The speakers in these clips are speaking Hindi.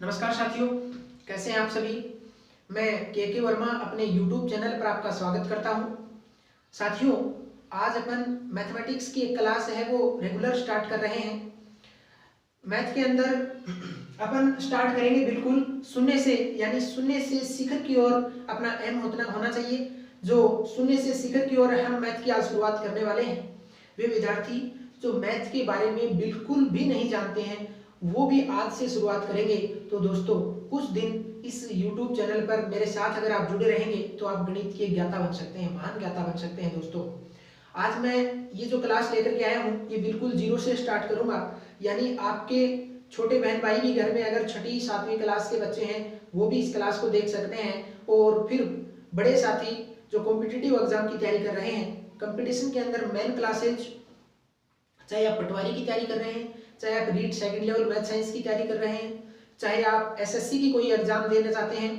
नमस्कार साथियों, कैसे हैं आप सभी। मैं के वर्मा अपने YouTube चैनल पर आपका स्वागत करता हूं। साथियों, आज अपन मैथमेटिक्स की एक क्लास है वो रेगुलर स्टार्ट कर रहे हैं। मैथ के अंदर अपन स्टार्ट करेंगे बिल्कुल शून्य से, यानी शून्य से शिखर की ओर अपना एम होना चाहिए। जो शून्य से शिखर की ओर हम मैथ की आज शुरुआत करने वाले हैं, वे विद्यार्थी जो मैथ के बारे में बिल्कुल भी नहीं जानते हैं वो भी आज से शुरुआत करेंगे। तो दोस्तों, कुछ दिन इस YouTube चैनल पर मेरे साथ अगर आप जुड़े रहेंगे तो आप गणित के ज्ञाता बन सकते हैं, महान ज्ञाता बन सकते हैं। दोस्तों, आज मैं ये जो क्लास लेकर के आया हूँ ये बिल्कुल जीरो से स्टार्ट करूंगा, यानी आपके छोटे बहन भाई भी घर में अगर छठी सातवीं क्लास के बच्चे हैं वो भी इस क्लास को देख सकते हैं। और फिर बड़े साथी जो कॉम्पिटिटिव एग्जाम की तैयारी कर रहे हैं, कंपटीशन के अंदर मेन क्लासेज, चाहे आप पटवारी की तैयारी कर रहे हैं, चाहे आप REET second level math science की तैयारी कर रहे हैं, चाहे आप एसएससी की कोई एग्जाम देना चाहते हैं,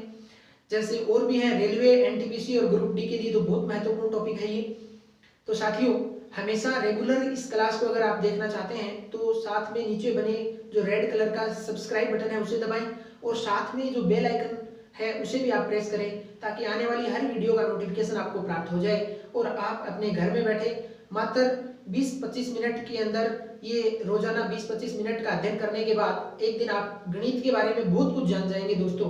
जैसे और भी हैं रेलवे, एनटीपीसी और ग्रुप डी के लिए तो बहुत महत्वपूर्ण टॉपिक है ये। तो साथियों, हमेशा रेगुलर इस क्लास को अगर आप देखना चाहते हैं तो साथ में नीचे बने जो रेड कलर का सब्सक्राइब बटन है उसे दबाएं और साथ में जो बेल आइकन है उसे भी आप प्रेस करें ताकि आने वाली हर वीडियो का नोटिफिकेशन आपको प्राप्त हो जाए और आप अपने घर में बैठे मात्र 20-25 मिनट के अंदर ये रोजाना 20-25 मिनट का अध्ययन करने के बाद एक दिन आप गणित के बारे में बहुत कुछ जान जाएंगे। दोस्तों,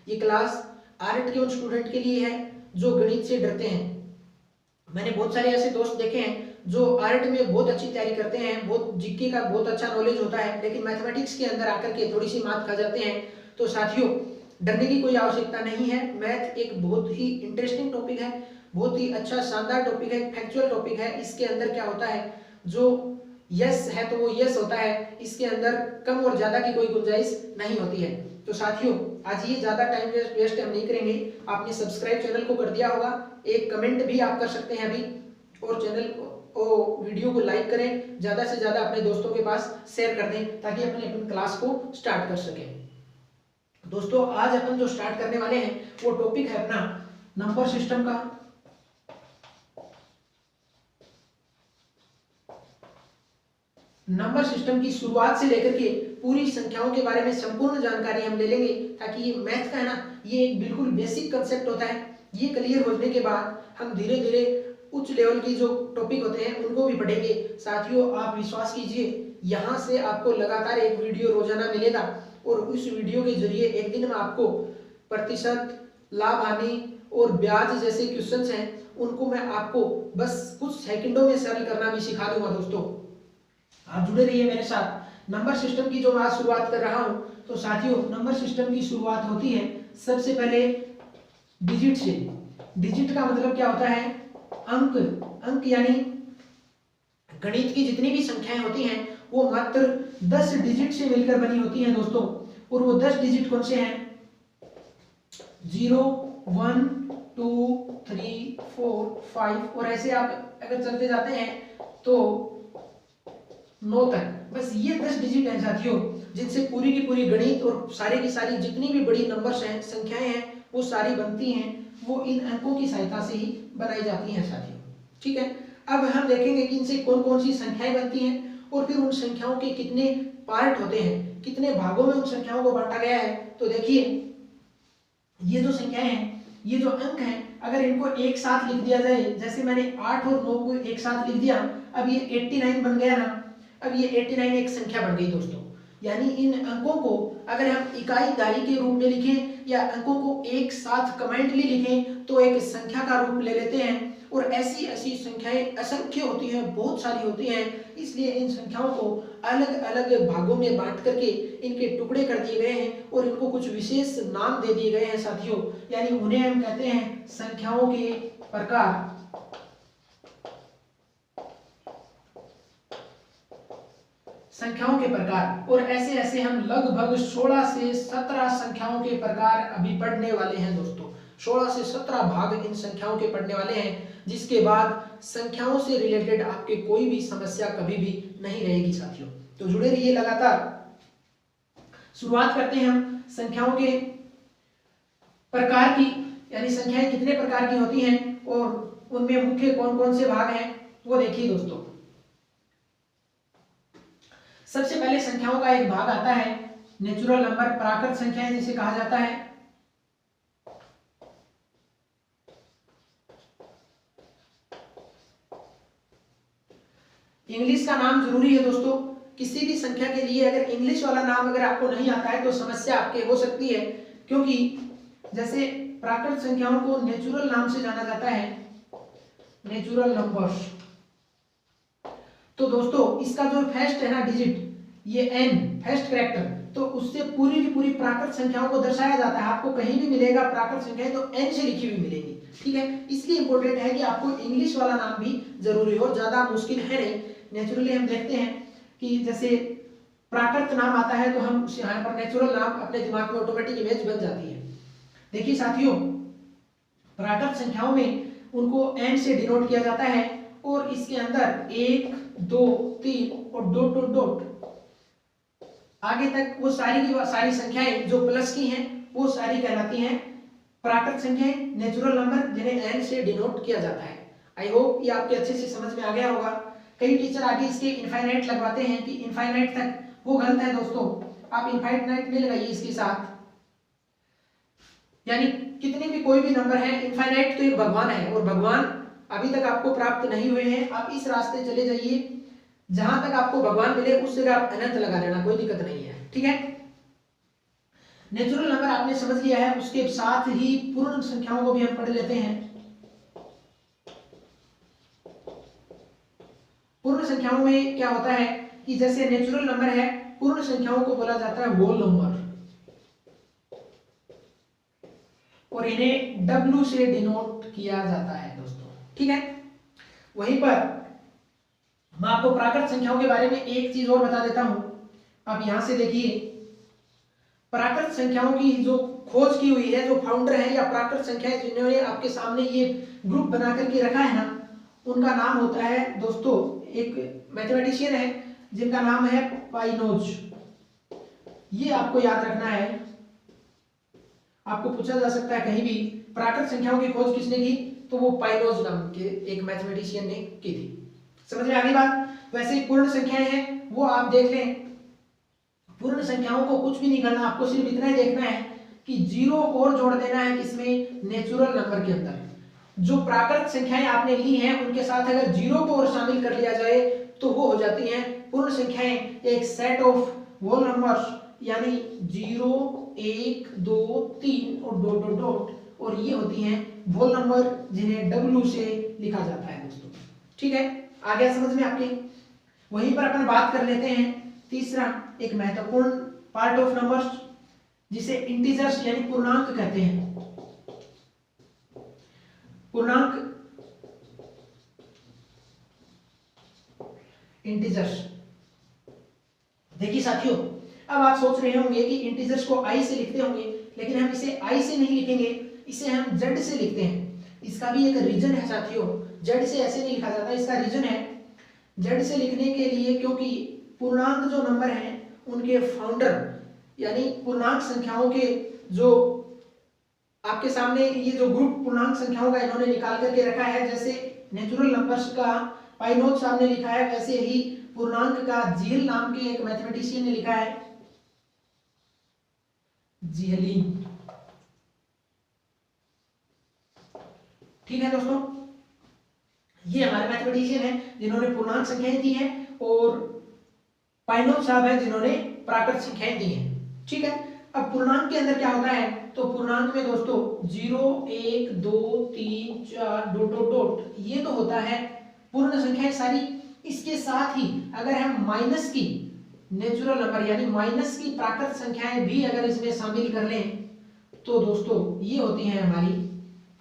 ये क्लास आर्ट के उन स्टूडेंट के लिए है जो गणित से डरते हैं। मैंने बहुत सारे ऐसे दोस्त देखे हैं जो आर्ट में बहुत अच्छी तैयारी करते हैं, बहुत जीके का बहुत अच्छा नॉलेज होता है, लेकिन मैथमेटिक्स के अंदर आकर के थोड़ी सी मात खा जाते हैं। तो साथियों, डरने की कोई आवश्यकता नहीं है। मैथ एक बहुत ही इंटरेस्टिंग टॉपिक है, बहुत ही अच्छा शानदार टॉपिक है, फैक्चुअल टॉपिक है। इसके अंदर क्या होता है, जो यस है तो वो यस होता है, इसके अंदर कम और ज्यादा की कोई गुंजाइश नहीं होती है। तो साथियों, आज ये ज्यादा टाइम वेस्ट हम नहीं करेंगे। आपने सब्सक्राइब चैनल को कर दिया होगा, एक कमेंट भी आप कर सकते हैं अभी, और चैनल को वीडियो को लाइक करें, ज्यादा से ज्यादा अपने दोस्तों के पास शेयर कर दें ताकि अपने अपनी क्लास को स्टार्ट कर सकें। दोस्तों, आज अपन जो स्टार्ट करने वाले हैं वो टॉपिक है अपना नंबर सिस्टम का। नंबर सिस्टम की शुरुआत से लेकर के पूरी संख्याओं के बारे में संपूर्ण जानकारी हम ले लेंगे ताकि ये मैथ का है ना, ये एक बिल्कुल बेसिक कंसेप्ट होता है। ये क्लियर होने के बाद हम धीरे धीरे उच्च लेवल की जो टॉपिक होते हैं उनको भी पढ़ेंगे। साथियों, आप विश्वास कीजिए, यहाँ से आपको लगातार एक वीडियो रोजाना मिलेगा और उस वीडियो के जरिए एक दिन में आपको प्रतिशत, लाभ हानि और ब्याज जैसे क्वेश्चंस हैं उनको मैं आपको बस कुछ सेकंडों में सरल करना भी सिखा दूंगा। दोस्तों, आप जुड़े रहिए मेरे साथ। नंबर सिस्टम की जो मैं आज शुरुआत कर रहा हूं, तो साथियों, नंबर सिस्टम की शुरुआत होती है सबसे पहले डिजिट से। डिजिट का मतलब क्या होता है, अंक। अंक यानी गणित की जितनी भी संख्याएं होती हैं वो मात्र 10 डिजिट से मिलकर बनी होती हैं दोस्तों। और वो 10 डिजिट कौन से हैं, 0, 1, 2, 3, 4, 5 और ऐसे आप अगर चलते जाते हैं तो 9 तक। बस ये 10 डिजिट हैं साथियों, जिनसे पूरी की पूरी गणित और सारी की सारी जितनी भी बड़ी नंबर्स हैं, संख्याएं हैं, वो सारी बनती हैं। वो इन अंकों की सहायता से ही बनाई जाती हैं साथियों। ठीक है, अब हम देखेंगे कि इनसे कौन कौन सी संख्याएं बनती हैं और फिर उन संख्याओं के कितने पार्ट होते हैं, कितने भागों में उन संख्याओं को बांटा गया है। तो देखिए, ये जो संख्याएं हैं, ये जो अंक हैं, अगर इनको एक साथ लिख दिया जाए, जैसे मैंने 8 और 9 को एक साथ लिख दिया, अब ये 89 बन गया ना। अब ये 89 एक संख्या बन गई दोस्तों। यानी इन अंकों को अगर हम इकाई दहाई के रूप में लिखें या अंकों को एक साथ कमेंटली लिखें तो एक संख्या का रूप ले लेते हैं। और ऐसी ऐसी संख्याएं असंख्य होती हैं, बहुत सारी होती हैं, इसलिए इन संख्याओं को अलग अलग भागों में बांट करके इनके टुकड़े कर दिए गए हैं और इनको कुछ विशेष नाम दे दिए गए हैं साथियों। यानी उन्हें हम कहते हैं संख्याओं के प्रकार। संख्याओं के प्रकार। और ऐसे ऐसे हम लगभग 16 से 17 संख्याओं के प्रकार अभी पढ़ने वाले हैं दोस्तों। 16 से 17 भाग इन संख्याओं के पढ़ने वाले हैं, जिसके बाद संख्याओं से रिलेटेड आपके कोई भी समस्या कभी भी नहीं रहेगी साथियों। तो जुड़े रहिए लगातार। शुरुआत करते हैं हम संख्याओं के प्रकार की, यानी संख्याएं कितने प्रकार की होती हैं और उनमें मुख्य कौन कौन से भाग हैं वो देखिए दोस्तों। सबसे पहले संख्याओं का एक भाग आता है नेचुरल नंबर, प्राकृत संख्याएं जिसे कहा जाता है। इंग्लिश का नाम जरूरी है दोस्तों, किसी भी संख्या के लिए अगर इंग्लिश वाला नाम अगर आपको नहीं आता है तो समस्या आपके हो सकती है, क्योंकि जैसे प्राकृत संख्याओं को नेचुरल नाम से जाना जाता है, नेचुरल नंबर्स। तो दोस्तों इसका जो फर्स्ट है ना डिजिट, ये एन फर्स्ट कैरेक्टर, तो उससे पूरी की पूरी प्राकृत संख्याओं को दर्शाया जाता है। आपको कहीं भी मिलेगा प्राकृत संख्याएं तो एन से लिखी हुई मिलेगी, ठीक है। इसलिए इंपॉर्टेंट है कि आपको इंग्लिश वाला नाम भी जरूरी हो, ज्यादा मुश्किल है नहीं। नेचुरली हम देखते हैं कि जैसे प्राकृत नाम आता है तो हम यहाँ पर नेचुरल नाम अपने दिमाग में ऑटोमेटिक इमेज बन जाती है। देखिए साथियों, प्राकृत संख्याओं में उनको एन से डिनोट किया जाता है और इसके अंदर 1 2 3 और डॉट डॉट डॉट आगे तक वो सारी की सारी संख्याएं जो प्लस की हैं वो सारी कहलाती हैं प्राकृत संख्याएं, नेचुरल नंबर, जिन्हें एन से डिनोट किया जाता है। आई होप ये आपके अच्छे से समझ में आ गया होगा। कई टीचर आगे इसके इनफाइनाइट लगवाते हैं कि इनफाइनाइट तक, वो गलत है दोस्तों। आप इनफाइनाइट नहीं लगाइए इसके साथ, यानी कितने भी कोई भी नंबर है, इनफाइनाइट तो एक भगवान है और भगवान अभी तक आपको प्राप्त नहीं हुए हैं। आप इस रास्ते चले जाइए, जहां तक आपको भगवान मिले उस जगह आप अनंत लगा देना, कोई दिक्कत नहीं है, ठीक है। नेचुरल नंबर आपने समझ लिया है, उसके साथ ही पूर्ण संख्याओं को भी हम पढ़ लेते हैं। पूर्ण संख्याओं में क्या होता है कि जैसे नेचुरल नंबर है, पूर्ण संख्याओं को बोला जाता है होल नंबर और इन्हें W से डिनोट किया जाता है दोस्तों, ठीक है। वहीं पर मैं आपको प्राकृत संख्याओं के बारे में एक चीज और बता देता हूं। आप यहां से देखिए, प्राकृत संख्याओं की जो खोज की हुई है, जो फाउंडर है या प्राकृत संख्याएं जिन्होंने आपके सामने ये ग्रुप बना करके रखा है ना, उनका नाम होता है दोस्तों, एक मैथमेटिशियन है जिनका नाम है पाइनोज। ये आपको याद रखना है। आपको पूछा जा सकता है कहीं भी प्राकृत संख्याओं की खोज किसने की, तो वो पाइनोज नाम के एक मैथमेटिशियन ने की थी। समझ में आ गई बात। वैसे ही पूर्ण संख्याएं हैं वो आप देख लें, पूर्ण संख्याओं को कुछ भी नहीं करना, आपको सिर्फ इतना ही देखना है कि जीरो और जोड़ देना है किसमें, नेचुरल नंबर के अंदर। जो प्राकृत संख्याएं आपने ली हैं उनके साथ अगर जीरो को और शामिल कर लिया जाए तो वो हो जाती हैं पूर्ण संख्याएं, एक सेट ऑफ होल नंबर्स, यानी 0 1 2 3 और डॉट डॉट डॉट, और ये होती हैं होल नंबर जिन्हें W से लिखा जाता है दोस्तों, ठीक है। आ गया समझ में आपके। वहीं पर अपन बात कर लेते हैं तीसरा एक महत्वपूर्ण पार्ट ऑफ नंबर्स, जिसे इंटीजर्स यानी पूर्णांक कहते हैं। पूर्णांक, इंटीजर्स। देखिए साथियों, अब आप सोच रहे होंगे कि इंटीजर्स को I से लिखते होंगे, लेकिन हम इसे I से नहीं लिखेंगे, इसे हम Z से लिखते हैं। इसका भी एक रीजन है साथियों, Z से ऐसे नहीं लिखा जाता। इसका रीजन है Z से लिखने के लिए, क्योंकि पूर्णांक जो नंबर हैं उनके फाउंडर यानी पूर्णांक संख्याओं के जो आपके सामने ये जो ग्रुप पूर्णांक संख्याओं का इन्होंने निकाल करके रखा है, जैसे नेचुरल नंबर्स का पाइनोज साहब ने लिखा है, वैसे ही पूर्णांक का जील नाम के एक मैथमेटिशियन ने लिखा है, जीहलीन। ठीक है दोस्तों, ये हमारे मैथमेटिशियन हैं जिन्होंने पूर्णांक संख्याएं दी हैं, और पाइनोज साहब हैं जिन्होंने प्राकृत संख्याएं दी हैं, ठीक है। अब पूर्णांक के अंदर क्या होता है, तो पूर्णांक में दोस्तों 0 1 2 3 4 डॉट डॉट डॉट, ये तो होता है पूर्ण संख्याएं सारी। इसके साथ ही अगर हम माइनस की नेचुरल नंबर यानी माइनस की प्राकृत संख्याएं भी अगर इसमें शामिल कर लें तो दोस्तों ये होती हैं हमारी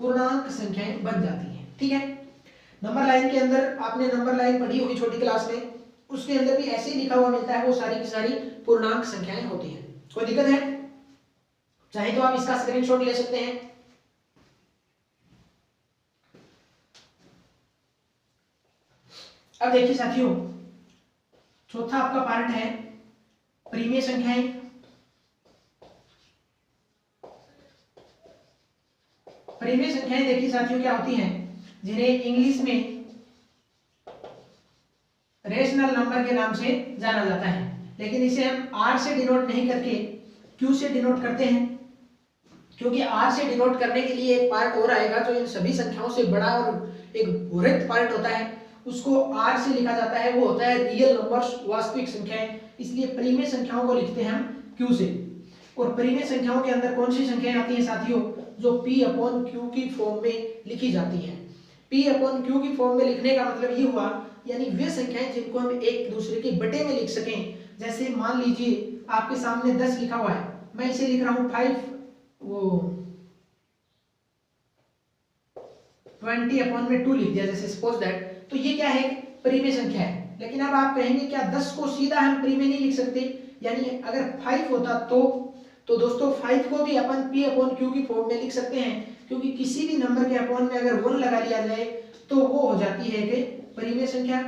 पूर्णांक संख्याएं बन जाती हैं, ठीक है। नंबर लाइन के अंदर आपने नंबर लाइन पढ़ी होगी छोटी क्लास में, उसके अंदर भी ऐसे ही लिखा हुआ मिलता है, वो सारी की सारी पूर्णांक संख्याएं होती हैं। कोई दिक्कत है? चाहे तो आप इसका स्क्रीनशॉट ले सकते हैं। अब देखिए साथियों, चौथा आपका पार्ट है परिमेय संख्याएं। परिमेय संख्याएं देखिए साथियों क्या होती हैं, जिन्हें इंग्लिश में रेशनल नंबर के नाम से जाना जाता है, लेकिन इसे हम R से डिनोट नहीं करके क्यू से डिनोट करते हैं, क्योंकि आर से डिनोट करने के लिए एक पार्ट और आएगा जो इन सभी संख्याओं से बड़ा और एक वृहत पार्ट होता है, उसको आर से लिखा जाता है, वो होता है रियल नंबर्स, वास्तविक संख्याएं। इसलिए परिमेय संख्याओं को लिखते हैं हम क्यू से। और परिमेय संख्याओं के अंदर कौन सी संख्याएं आती हैं साथियों, जो P अपॉन क्यू की फॉर्म में लिखी जाती हैं। P अपॉन क्यू की फॉर्म में लिखने का मतलब ये हुआ, यानी वे संख्याएं जिनको हम एक दूसरे के बटे में लिख सकें। जैसे मान लीजिए आपके सामने 10 लिखा हुआ है, मैं इसे लिख रहा हूं 20 अपॉन में 2 लिख दिया, जैसे सपोज दैट, तो ये क्या है, परिमेय संख्या है। लेकिन अब आप कहेंगे क्या 10 को सीधा हम परिमेय नहीं लिख सकते, यानी अगर 5 होता तो दोस्तों 5 को भी अपन P अपॉन क्यू की फॉर्म में लिख सकते हैं, क्योंकि किसी भी नंबर के अपॉन में अगर 1 लगा लिया जाए तो वो हो जाती है कि परिमेय संख्या।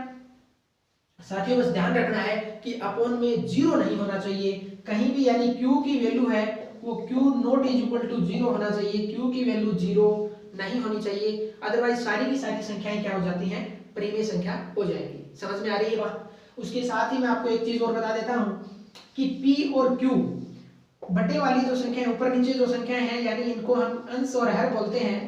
साथियों बस ध्यान रखना है कि अपॉन में 0 नहीं होना चाहिए कहीं भी, यानी Q की वैल्यू है वो Q not is equal to 0 होना चाहिए, Q की वैल्यू 0 नहीं होनी चाहिए, अदरवाइज सारी की सारी संख्याएं क्या हो जाती हैं, परिमेय संख्या हो जाएगी। समझ में आ रही है बात। उसके साथ ही मैं आपको एक चीज और बता देता हूं कि P और Q बटे वाली जो संख्या है, ऊपर नीचे जो संख्याएं हैं, यानी इनको हम अंश और हर बोलते हैं।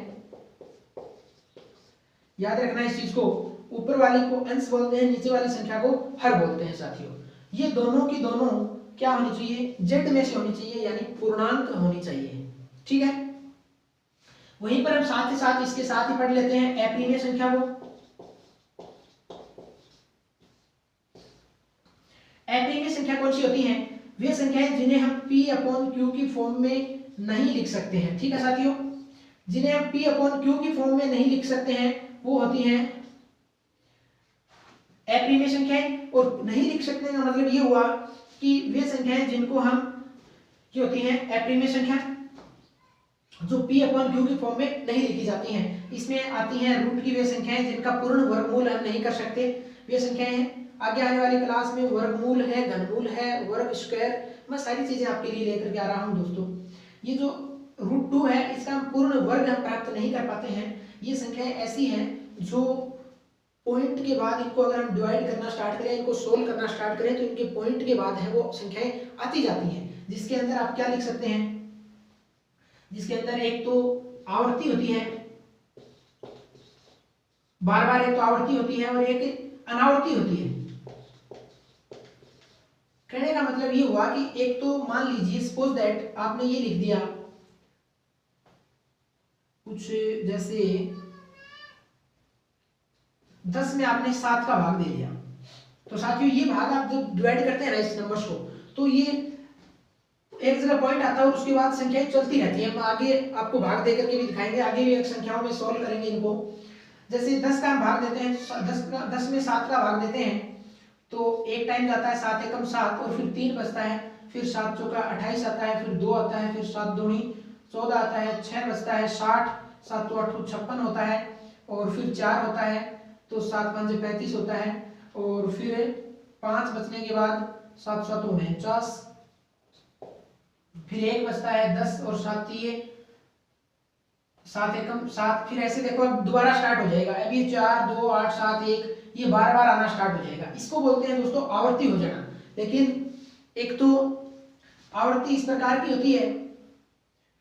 याद रखना इस चीज को, ऊपर वाली को अंश बोलते हैं, नीचे वाली संख्या को हर बोलते हैं साथियों। ये दोनों की दोनों क्या होनी चाहिए, जेड में से होनी चाहिए, यानी पूर्णांक होनी चाहिए। ठीक है, वहीं पर हम साथ ही साथ इसके साथ ही पढ़ लेते हैं अपरिमेय संख्या को। अपरिमेय संख्या कौन सी होती है, वे संख्याएं जिन्हें हम P अपॉन क्यू की फॉर्म में नहीं लिख सकते हैं। ठीक है साथियों, जिन्हें हम P अपॉन क्यू की फॉर्म में नहीं लिख सकते हैं वो होती हैं अपरिमेय संख्याएं। और नहीं लिख सकते का मतलब ये हुआ कि वे संख्याएं जिनको हम क्या होती हैं, अपरिमेय संख्या, जो P अपॉन क्यू की फॉर्म में नहीं लिखी जाती हैं। इसमें आती हैं रूट की वे संख्याएं जिनका पूर्ण वर्गमूल हम नहीं कर सकते, वे संख्याएं हैं। आगे आने वाली क्लास में वर्गमूल है, घनमूल है, वर्ग स्क्वायर, मैं सारी चीजें आपके लिए लेकर के आ रहा हूं दोस्तों। ये जो √2 है इसका पूर्ण वर्ग हम प्राप्त नहीं कर पाते हैं। ये संख्याएं ऐसी हैं जो पॉइंट के बाद इनको अगर हम डिवाइड करना स्टार्ट करें, इनको सोल्व करना स्टार्ट करें, तो इनके पॉइंट के बाद है वो संख्याएं आती जाती हैं, जिसके अंदर आप क्या लिख सकते हैं, जिसके अंदर एक तो आवर्ती होती है, बार बार एक तो आवर्ती होती है और एक अनावर्ती होती है। कहने का मतलब ये हुआ कि एक तो मान लीजिए सपोज दैट आपने ये लिख दिया कुछ जैसे 10 में आपने 7 का भाग दे दिया, तो साथियों ये भाग आप जब डिवाइड करते हैं ना इस नंबर्स को, तो ये एक जगह पॉइंट आता है और उसके बाद संख्याएं चलती रहती हैं। हम आगे आपको भाग देकर के भी दिखाएंगे, आगे भी एक संख्याओं में सॉल्व करेंगे इनको। जैसे 10 का हम भाग देते हैं, 10 में 7 का भाग देते हैं, तो एक टाइम जाता है 7 एकम 7 और फिर 3 बचता है, फिर 7 चौका 28 आता है, फिर 2 आता है, फिर 7 दूनी 14 आता है, 6 बचता है 60, 7 तो 8 56 होता है, और फिर 4 होता है तो 7 5 35 होता है, और फिर 5 बचने के बाद 7 7 49, फिर 1 बचता है 10 और 7 3 7 एकम 7, फिर ऐसे देखो अब दोबारा स्टार्ट हो जाएगा। अब ये 4 2 8 7 1 ये बार बार आना स्टार्ट हो जाएगा। इसको बोलते हैं दोस्तों आवर्ती हो जाना। लेकिन एक तो आवर्ती इस प्रकार की होती है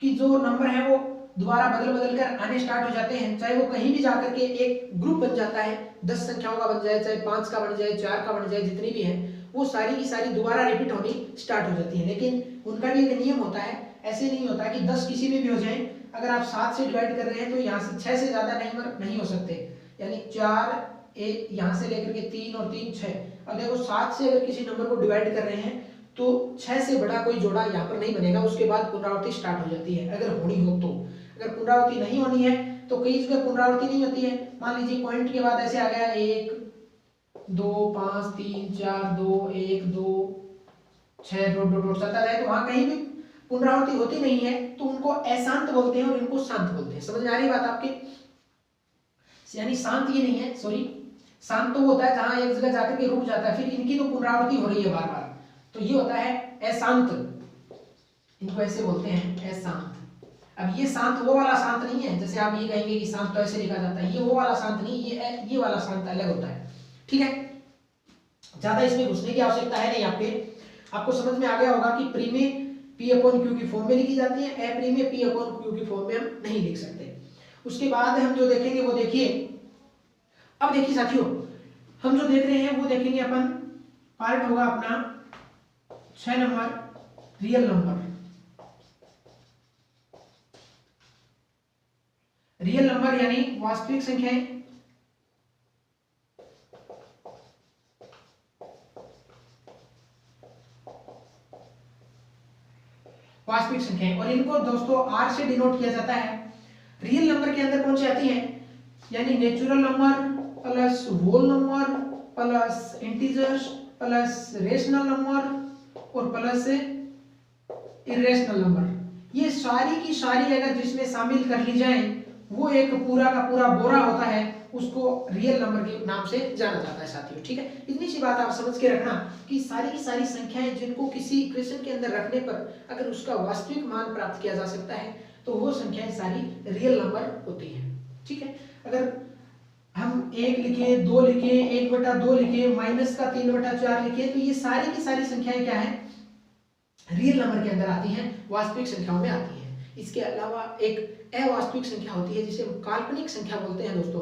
कि जो नंबर है वो दोबारा बदल बदल कर आने स्टार्ट हो जाते हैं, चाहे वो कहीं भी जाकर के एक ग्रुप बन जाता है, 10 संख्याओं का बन जाए, चाहे 5 का बन जाए, 4 का बन जाए, जितनी भी है वो सारी की सारी दोबारा रिपीट होनी स्टार्ट हो जाती है। लेकिन उनका भी एक नियम होता है, ऐसे नहीं होता कि 10 किसी में भी हो जाए। अगर आप 7 से डिवाइड कर रहे हैं तो यहाँ से 6 से ज्यादा नहीं हो सकते, यानी 4 एक यहाँ से लेकर के 3 और 3 6। अब देखो 7 से अगर किसी नंबर को डिवाइड कर रहे हैं तो 6 से बड़ा कोई जोड़ा यहाँ पर नहीं बनेगा, उसके बाद पुनरावृत्ति स्टार्ट हो जाती है अगर होनी हो तो। अगर पुनरावृत्ति नहीं होनी है तो कई जगह पुनरावृत्ति नहीं होती है। मान लीजिए पॉइंट के बाद ऐसे आ गया 1 2 5 3 4 2 1 2 6 डॉट डॉट डॉट चलता जाए, तो वहां कहीं भी पुनरावृत्ति होती नहीं है, तो उनको अशांत बोलते हैं और इनको शांत बोलते हैं। समझ में आ रही बात आपके, यानी शांत ये नहीं है, सॉरी, शांत तो होता है जहां एक जगह जाकर के रुक जाता है, फिर इनकी तो पुनरावृत्ति हो रही है बार बार, तो ये होता है अशांत, इनको ऐसे बोलते हैं अशांत। अब ये शांत वो वाला शांत नहीं है, जैसे आप ये कहेंगे कि शांत तो ऐसे लिखा जाता है, ये वो वाला शांत नहीं, ये वाला शांत अलग होता है। ठीक है, ज्यादा इसमें घुसने की आवश्यकता है नहीं, आपको समझ में आ गया होगा कि P अपॉन Q की फॉर्म में लिखी जाती है, ए प्रीम में P अपॉन Q की फॉर्म में हम नहीं लिख सकते। उसके बाद हम जो देखेंगे वो देखिए, अब देखिए साथियों, हम जो देख रहे हैं वो देखेंगे अपन, पार्ट होगा अपना 6 number, real number. Real number यानी वास्तविक संख्याएं। वास्तविक संख्याएं, और इनको दोस्तों आर से डिनोट किया जाता है। रियल नंबर के अंदर कौन सी आती है, यानी natural number plus whole number plus integers plus rational number और प्लस इरेशनल नंबर। ये सारी की सारी अगर जिसमें शामिल कर ली जाए वो एक पूरा का पूरा बोरा होता है, उसको रियल नंबर के नाम से जाना जाता है साथियों। ठीक है, इतनी सी बात आप समझ के रखना कि सारी की सारी संख्याएं जिनको किसी इक्वेशन के अंदर रखने पर अगर उसका वास्तविक मान प्राप्त किया जा सकता है तो वो संख्याएं सारी रियल नंबर होती हैं। ठीक है, अगर हम 1 लिखे, 2 लिखे, 1/2 लिखे, माइनस का 3/4 लिखे, तो ये सारी की सारी संख्याएं क्या है, रियल नंबर के अंदर आती हैं, वास्तविक संख्याओं में आती हैं। इसके अलावा एक अवास्तविक संख्या होती है जिसे हम काल्पनिक संख्या बोलते हैं दोस्तों।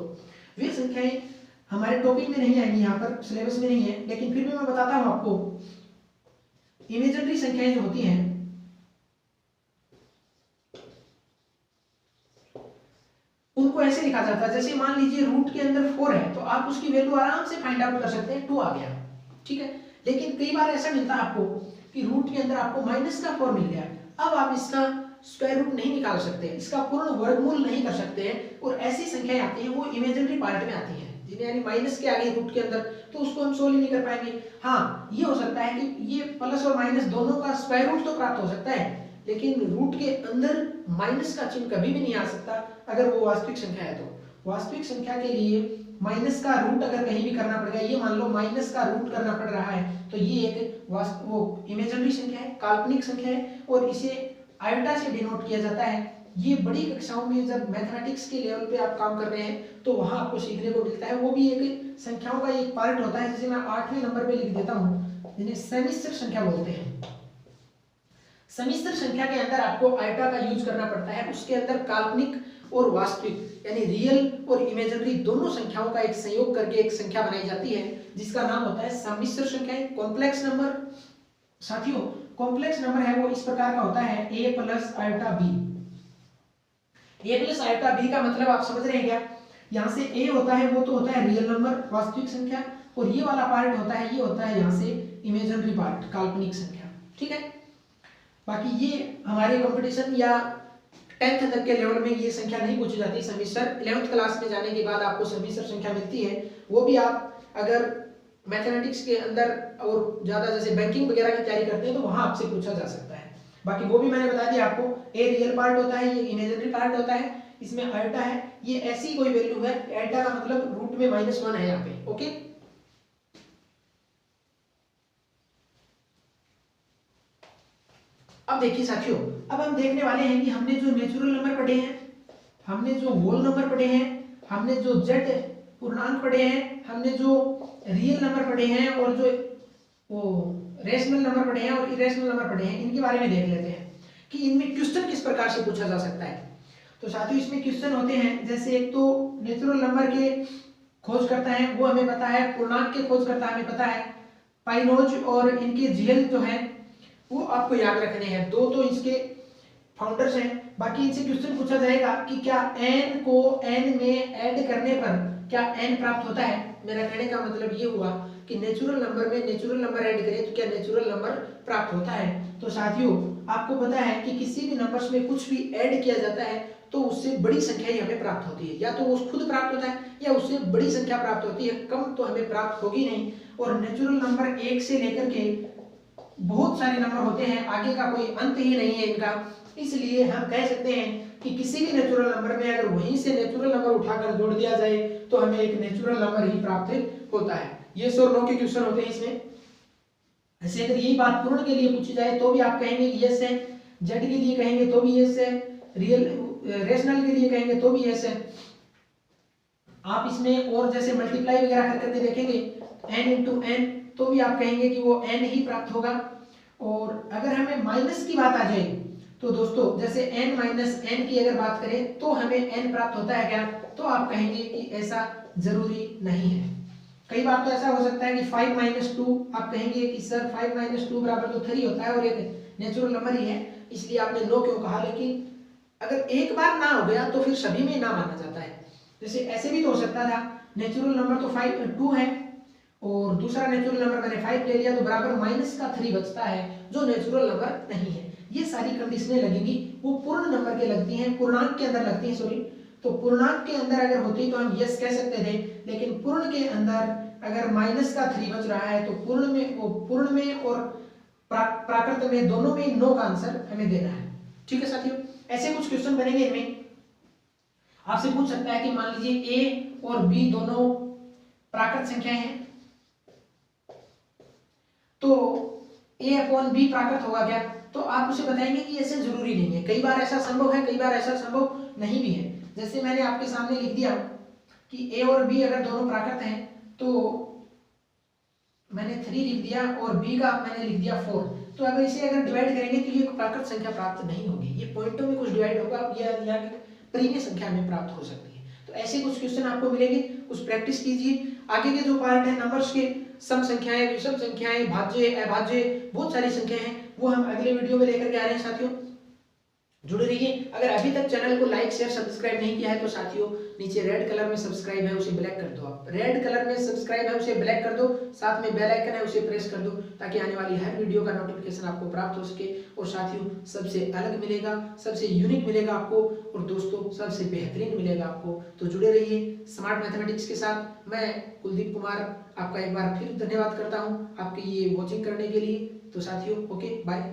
वे संख्याएं हमारे टॉपिक में नहीं आएंगी, यहाँ पर सिलेबस में नहीं है, लेकिन फिर भी मैं बताता हूं आपको। इमेजिनरी संख्याएं जो होती हैं उनको ऐसे लिखा जाता है, जैसे मान लीजिए रूट के अंदर 4 है तो आप उसकी वैल्यू आराम से फाइंड आउट कर सकते हैं, 2 आ गया। ठीक है, लेकिन कई बार ऐसा मिलता है आपको कि रूट के अंदर आपको -4 मिल गया, अब आप इसका स्क्वायर रूट नहीं निकाल सकते, इसका पूर्ण वर्गमूल नहीं कर सकते हैं, और ऐसी संख्याएं आती हैं वो इमेजिनरी पार्ट में आती हैं, जिन्हें यानी माइनस के आगे रूट के अंदर, तो उसको हम सोल्व नहीं कर पाएंगे। हाँ, ये हो सकता है कि ये प्लस और माइनस दोनों का स्क्वायर रूट तो प्राप्त हो सकता है, लेकिन रूट के अंदर माइनस का चिन्ह कभी भी नहीं आ सकता अगर वो वास्तविक संख्या है। तो वास्तविक संख्या के लिए माइनस का रूट अगर कहीं भी करना पड़ेगा, ये मान लो माइनस का रूट करना पड़ रहा है, तो ये एक वो इमेजिनरी संख्या है, काल्पनिक संख्या है, और इसे आयोटा से डिनोट किया जाता है। ये बड़ी कक्षाओं में जब मैथमेटिक्स के लेवल पे आप काम कर रहे हैं तो वहां आपको सीखने को मिलता है, वो भी एक संख्याओं का एक पार्ट होता है, जिसे मैं 8वें नंबर पे लिख देता हूँ, जिन्हें सेमिस्टर संख्या बोलते हैं। समिश्र संख्या के अंदर आपको आयोटा का यूज करना पड़ता है, उसके अंदर काल्पनिक और वास्तविक यानी रियल और इमेजिनरी दोनों संख्याओं का एक संयोग करके एक संख्या बनाई जाती है, जिसका नाम होता है सम्मिश्र संख्या, कॉम्प्लेक्स नंबर। साथियों, कॉम्प्लेक्स नंबर है वो इस प्रकार का होता है a plus iota b। a plus iota b का मतलब आप समझ रहे हैं क्या, यहाँ से a होता है वो तो होता है रियल नंबर, वास्तविक संख्या, और ये वाला पार्ट होता है, ये होता है यहाँ से इमेजिनरी पार्ट, काल्पनिक संख्या। ठीक है, बाकी ये हमारे कंपटीशन या 10th तक के लेवल में ये संख्या नहीं पूछी जाती समिश्र। 11th क्लास में जाने के बाद आपको समिश्र संख्या मिलती है, वो भी आप अगर मैथमेटिक्स के अंदर और ज्यादा जैसे बैंकिंग वगैरह की तैयारी करते हैं तो वहां आपसे पूछा जा सकता है। बाकी वो भी मैंने बता दिया आपको, ए रियल पार्ट होता है, ये इमेजिनरी पार्ट होता है, इसमें आयोटा है, ये ऐसी कोई वैल्यू है, आयोटा का मतलब रूट में -1 है यहाँ पे। ओके, अब देखिए साथियों, अब हम देखने वाले हैं कि हमने जो नेचुरल नंबर पढ़े हैं, हमने जो होल नंबर पढ़े हैं, हमने जो जेड पूर्णांक पढ़े हैं, हमने जो रियल नंबर पढ़े हैं, और जो वो रेशनल नंबर पढ़े हैं और इरेशनल नंबर पढ़े हैं, इनके बारे में देख लेते हैं कि इनमें क्वेश्चन किस प्रकार से पूछा जा सकता है। तो साथियों, इसमें क्वेश्चन होते हैं, जैसे एक तो नेचुरल नंबर के खोज करता है वो हमें पता है, पूर्णांक के खोज करता हमें पता है, पाइनोज और इनके जीएल जो है वो आपको याद रखने हैं, दो तो इसके फाउंडर्स हैं। बाकी इनसे क्वेश्चन पूछा जाएगा कि क्या n को n में ऐड करने पर क्या n प्राप्त होता है। मेरा कहने का मतलब ये हुआ कि नेचुरल नंबर में नेचुरल नंबर ऐड करें तो क्या नेचुरल नंबर प्राप्त होता है। तो साथियों, आपको पता है कि किसी भी नंबर्स में कुछ भी ऐड किया जाता है तो उससे बड़ी संख्या ही हमें प्राप्त होती है, या तो वो खुद प्राप्त होता है या उससे बड़ी संख्या प्राप्त होती है, कम तो हमें प्राप्त होगी नहीं। और नेचुरल नंबर 1 से लेकर के बहुत सारे नंबर होते हैं, आगे का कोई अंत ही नहीं है इनका, इसलिए हम कह सकते हैं कि किसी भी नेचुरल नंबर में अगर वहीं से नेचुरल नंबर उठाकर जोड़ दिया जाए तो हमें एक नेचुरल नंबर ही प्राप्त होता है। ये और नो के क्वेश्चन होते हैं इसमें। ऐसे अगर यही बात पूर्ण के लिए पूछी जाए तो भी आप कहेंगे कि यस है, जेड के लिए कहेंगे तो भी यस है, रियल रेशनल के लिए कहेंगे तो भी यस है। आप इसमें और जैसे मल्टीप्लाई वगैरह करके देखेंगे n इंटू n तो भी आप कहेंगे कि वो n ही प्राप्त होगा। और अगर हमें माइनस की बात आ जाए तो दोस्तों जैसे n माइनस एन की अगर बात करें तो हमें n प्राप्त होता है क्या, तो आप कहेंगे कि ऐसा जरूरी नहीं है। कई बार तो ऐसा हो सकता है कि 5 माइनस टू, आप कहेंगे कि सर 5 माइनस टू बराबर तो 3 होता है और एक नेचुरल नंबर ही है, इसलिए आपने नो क्यों कहा। लेकिन अगर एक बार ना हो गया तो फिर सभी में ना माना जाता है। जैसे ऐसे भी तो हो सकता था, नेचुरल नंबर तो 2 है और दूसरा नेचुरल नंबर मैंने 5 ले लिया तो बराबर माइनस का 3 बचता है जो नेचुरल नंबर नहीं है। ये सारी कंडीशनें लगेंगी, वो पूर्ण नंबर के लगती हैं, पूर्णांक के अंदर लगती हैं, सॉरी। तो पूर्णांक के अंदर अगर होती तो हम यस कह सकते थे, लेकिन पूर्ण के अंदर अगर माइनस का 3 बच रहा है तो पूर्ण में और प्राकृत में दोनों में नो का आंसर हमें देना है। ठीक है साथियों, ऐसे कुछ क्वेश्चन बनेंगे इनमें। आपसे पूछ सकता है कि मान लीजिए a और b दोनों प्राकृत संख्याएं हैं, तो a अपॉन b प्राकृत होगा क्या, तो आप उसे बताएंगे कि ऐसे जरूरी नहीं है। कई बार ऐसा संभव है, कई बार ऐसा संभव नहीं भी है। जैसे मैंने आपके सामने लिख दिया कि a और b अगर दोनों प्राकृत हैं तो मैंने 3 लिख दिया और b का मैंने लिख दिया 4, तो अगर इसे अगर डिवाइड करेंगे तो ये प्राकृत संख्या प्राप्त नहीं होगी, ये पॉइंटों में कुछ डिवाइड होगा या यहाँ परिमेय संख्या में प्राप्त हो सकती है। तो ऐसे कुछ क्वेश्चन आपको मिलेंगे, कुछ प्रैक्टिस कीजिए। आगे के जो पार्ट है नंबर्स के, सम संख्याएं, विषम संख्याएं, भाज्य, अभाज्य, बहुत सारी संख्याएं हैं, वो हम अगले वीडियो में लेकर के आ रहे हैं। साथियों जुड़े रहिए। अगर अभी तक चैनल को लाइक शेयर सब्सक्राइब नहीं किया है तो साथियों नीचे रेड कलर में सब्सक्राइब है उसे ब्लैक कर दो, आप रेड कलर में सब्सक्राइब है उसे ब्लैक कर दो, साथ में बेल आइकन है उसे प्रेस कर दो ताकि आने वाली हर वीडियो का नोटिफिकेशन आपको प्राप्त हो सके। और साथियों सबसे अलग मिलेगा, सबसे यूनिक मिलेगा आपको, और दोस्तों सबसे बेहतरीन मिलेगा आपको। तो जुड़े रहिए स्मार्ट मैथमेटिक्स के साथ। मैं कुलदीप कुमार आपका एक बार फिर धन्यवाद करता हूँ आपकी ये वॉचिंग करने के लिए। तो साथियों ओके बाय।